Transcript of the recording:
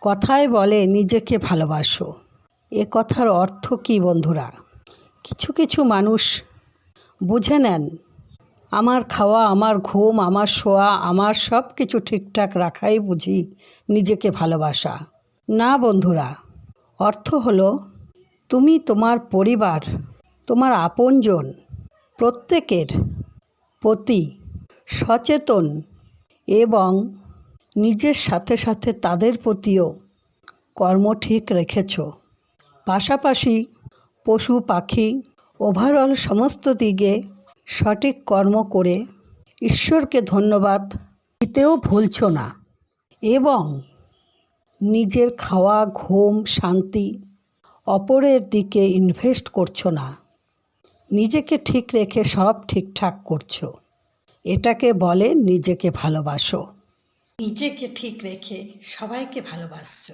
কথায় বলে নিজেকে ভালোবাসো। এ কথার অর্থ কী বন্ধুরা? কিছু কিছু মানুষ বুঝে নেন আমার খাওয়া, আমার ঘুম, আমার শোয়া, আমার সব কিছু ঠিকঠাক রাখাই বুঝি নিজেকে ভালোবাসা। না বন্ধুরা, অর্থ হলো তুমি তোমার পরিবার, তোমার আপনজন প্রত্যেকের প্রতি সচেতন এবং নিজের সাথে সাথে তাদের প্রতিও কর্ম ঠিক রেখেছ। পাশাপাশি পশু পাখি ওভারঅল সমস্ত দিকে সঠিক কর্ম করে ঈশ্বরকে ধন্যবাদ দিতেও ভুলছ না এবং নিজের খাওয়া, ঘুম, শান্তি অপরের দিকে ইনভেস্ট করছো না। নিজেকে ঠিক রেখে সব ঠিকঠাক করছো। এটাকে বলে নিজেকে ভালোবাসো। নিজেকে ঠিক রেখে সবাইকে ভালোবাসছো।